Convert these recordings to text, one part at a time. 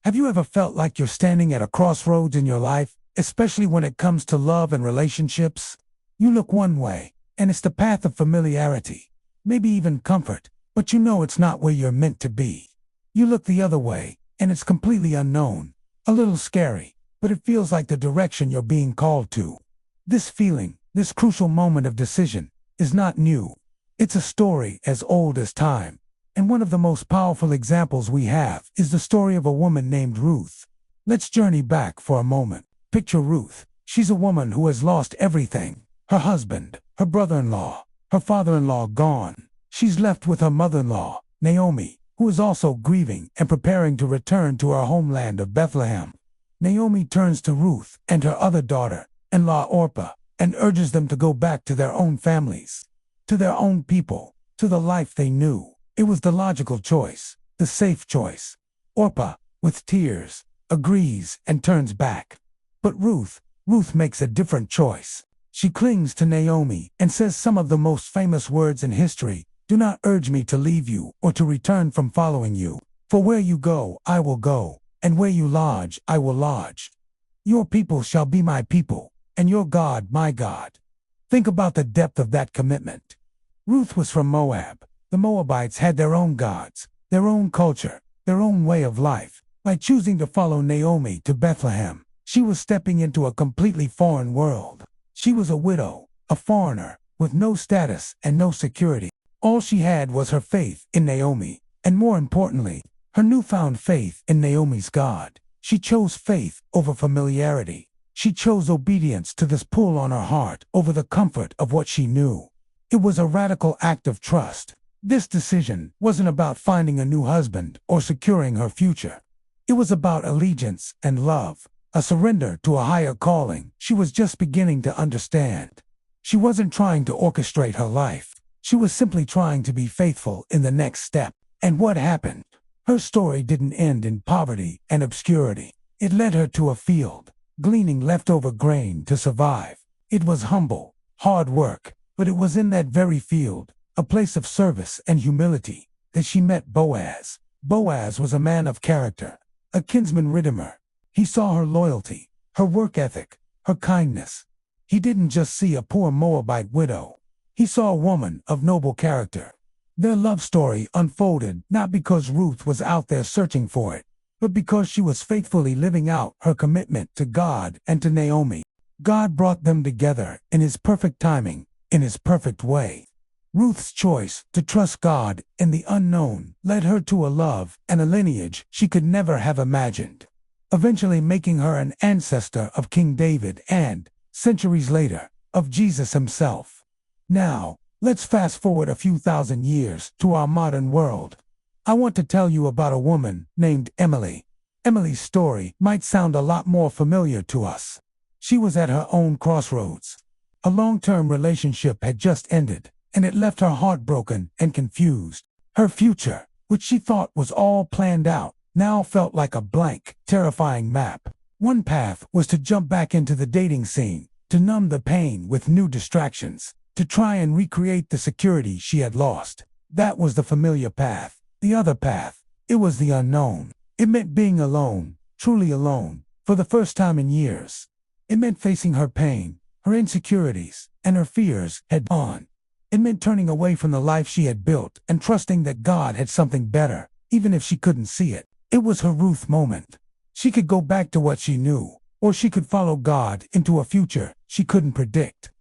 Have you ever felt like you're standing at a crossroads in your life, especially when it comes to love and relationships? You look one way, and it's the path of familiarity, maybe even comfort, but you know it's not where you're meant to be. You look the other way, and it's completely unknown, a little scary, but it feels like the direction you're being called to. This feeling, this crucial moment of decision, is not new. It's a story as old as time. And one of the most powerful examples we have is the story of a woman named Ruth. Let's journey back for a moment. Picture Ruth. She's a woman who has lost everything. Her husband, her brother-in-law, her father-in-law gone. She's left with her mother-in-law, Naomi, who is also grieving and preparing to return to her homeland of Bethlehem. Naomi turns to Ruth and her other daughter-in-law Orpah and urges them to go back to their own families, to their own people, to the life they knew. It was the logical choice, the safe choice. Orpah, with tears, agrees and turns back. But Ruth makes a different choice. She clings to Naomi and says some of the most famous words in history. Do not urge me to leave you or to return from following you. For where you go, I will go, and where you lodge, I will lodge. Your people shall be my people, and your God my God. Think about the depth of that commitment. Ruth was from Moab. The Moabites had their own gods, their own culture, their own way of life. By choosing to follow Naomi to Bethlehem, she was stepping into a completely foreign world. She was a widow, a foreigner, with no status and no security. All she had was her faith in Naomi, and more importantly, her newfound faith in Naomi's God. She chose faith over familiarity. She chose obedience to this pull on her heart over the comfort of what she knew. It was a radical act of trust. This decision wasn't about finding a new husband or securing her future. It was about allegiance and love, a surrender to a higher calling she was just beginning to understand. She wasn't trying to orchestrate her life. She was simply trying to be faithful in the next step. And what happened? Her story didn't end in poverty and obscurity. It led her to a field, gleaning leftover grain to survive. It was humble, hard work, but it was in that very field, a place of service and humility, that she met Boaz. Boaz was a man of character, a kinsman redeemer. He saw her loyalty, her work ethic, her kindness. He didn't just see a poor Moabite widow. He saw a woman of noble character. Their love story unfolded not because Ruth was out there searching for it, but because she was faithfully living out her commitment to God and to Naomi. God brought them together in His perfect timing, in His perfect way. Ruth's choice to trust God in the unknown led her to a love and a lineage she could never have imagined, eventually making her an ancestor of King David and, centuries later, of Jesus himself. Now, let's fast forward a few thousand years to our modern world. I want to tell you about a woman named Emily. Emily's story might sound a lot more familiar to us. She was at her own crossroads. A long-term relationship had just ended, and it left her heartbroken and confused. Her future, which she thought was all planned out, now felt like a blank, terrifying map. One path was to jump back into the dating scene, to numb the pain with new distractions, to try and recreate the security she had lost. That was the familiar path. The other path, it was the unknown. It meant being alone, truly alone, for the first time in years. It meant facing her pain, her insecurities, and her fears head-on. It meant turning away from the life she had built and trusting that God had something better, even if she couldn't see it. It was her Ruth moment. She could go back to what she knew, or she could follow God into a future she couldn't predict.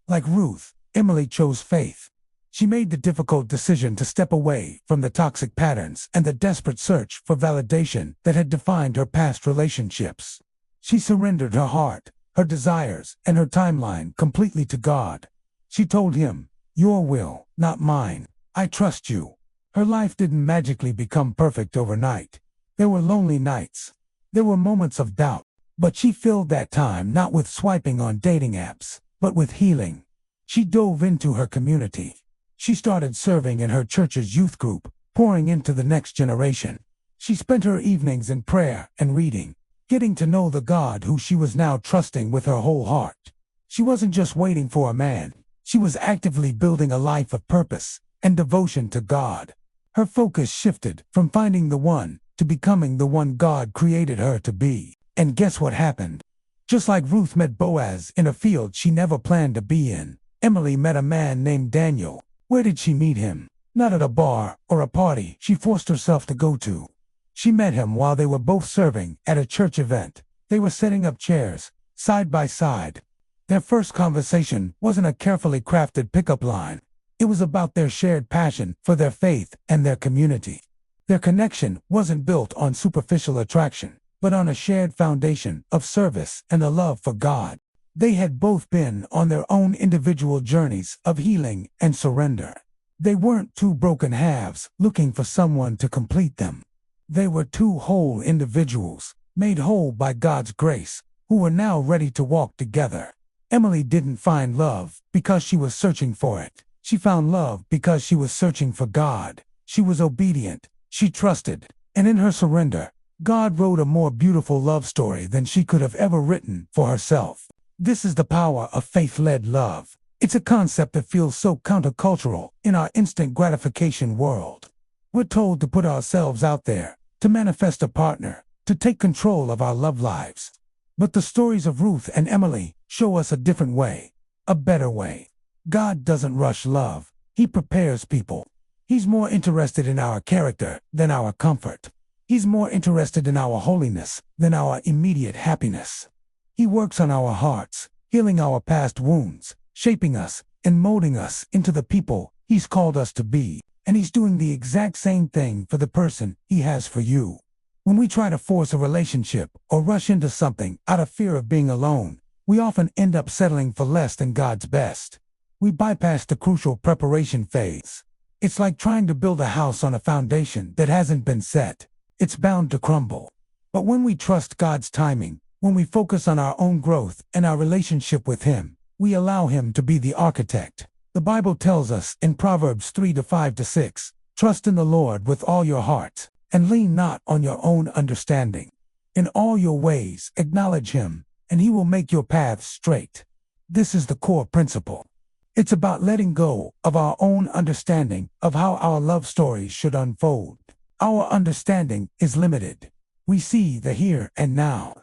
Like Ruth, Emily chose faith. She made the difficult decision to step away from the toxic patterns and the desperate search for validation that had defined her past relationships. She surrendered her heart, her desires, and her timeline completely to God. She told Him, "Your will, not mine. I trust you." Her life didn't magically become perfect overnight. There were lonely nights. There were moments of doubt. But she filled that time not with swiping on dating apps, but with healing. She dove into her community. She started serving in her church's youth group, pouring into the next generation. She spent her evenings in prayer and reading, getting to know the God who she was now trusting with her whole heart. She wasn't just waiting for a man. She was actively building a life of purpose and devotion to God. Her focus shifted from finding the one to becoming the one God created her to be. And guess what happened? Just like Ruth met Boaz in a field she never planned to be in, Emily met a man named Daniel. Where did she meet him? Not at a bar or a party she forced herself to go to. She met him while they were both serving at a church event. They were setting up chairs, side by side. Their first conversation wasn't a carefully crafted pickup line. It was about their shared passion for their faith and their community. Their connection wasn't built on superficial attraction, but on a shared foundation of service and a love for God. They had both been on their own individual journeys of healing and surrender. They weren't two broken halves looking for someone to complete them. They were two whole individuals, made whole by God's grace, who were now ready to walk together. Emily didn't find love because she was searching for it. She found love because she was searching for God. She was obedient. She trusted. And in her surrender, God wrote a more beautiful love story than she could have ever written for herself. This is the power of faith-led love. It's a concept that feels so countercultural in our instant gratification world. We're told to put ourselves out there, to manifest a partner, to take control of our love lives. But the stories of Ruth and Emily show us a different way, a better way. God doesn't rush love. He prepares people. He's more interested in our character than our comfort. He's more interested in our holiness than our immediate happiness. He works on our hearts, healing our past wounds, shaping us and molding us into the people He's called us to be. And He's doing the exact same thing for the person He has for you. When we try to force a relationship or rush into something out of fear of being alone, we often end up settling for less than God's best. We bypass the crucial preparation phase. It's like trying to build a house on a foundation that hasn't been set. It's bound to crumble. But when we trust God's timing, when we focus on our own growth and our relationship with Him, we allow Him to be the architect. The Bible tells us in Proverbs 3:5-6, "Trust in the Lord with all your heart, and lean not on your own understanding. In all your ways acknowledge Him, and He will make your paths straight." This is the core principle. It's about letting go of our own understanding of how our love stories should unfold. Our understanding is limited. We see the here and now.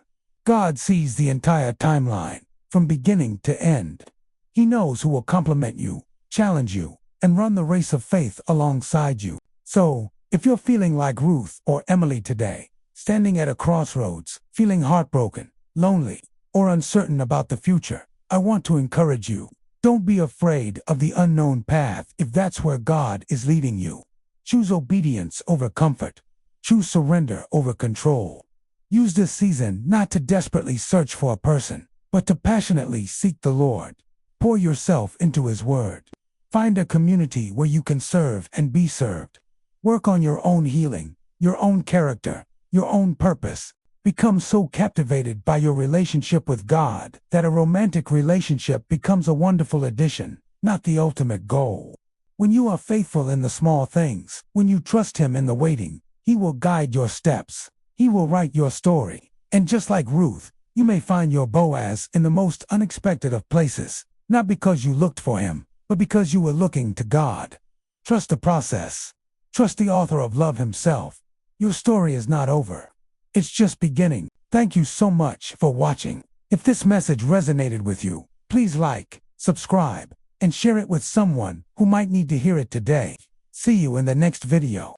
God sees the entire timeline, from beginning to end. He knows who will compliment you, challenge you, and run the race of faith alongside you. So, if you're feeling like Ruth or Emily today, standing at a crossroads, feeling heartbroken, lonely, or uncertain about the future, I want to encourage you. Don't be afraid of the unknown path if that's where God is leading you. Choose obedience over comfort. Choose surrender over control. Use this season not to desperately search for a person, but to passionately seek the Lord. Pour yourself into His Word. Find a community where you can serve and be served. Work on your own healing, your own character, your own purpose. Become so captivated by your relationship with God that a romantic relationship becomes a wonderful addition, not the ultimate goal. When you are faithful in the small things, when you trust Him in the waiting, He will guide your steps. He will write your story. And just like Ruth, you may find your Boaz in the most unexpected of places, not because you looked for him, but because you were looking to God. Trust the process. Trust the author of love Himself. Your story is not over. It's just beginning. Thank you so much for watching. If this message resonated with you, please like, subscribe, and share it with someone who might need to hear it today. See you in the next video.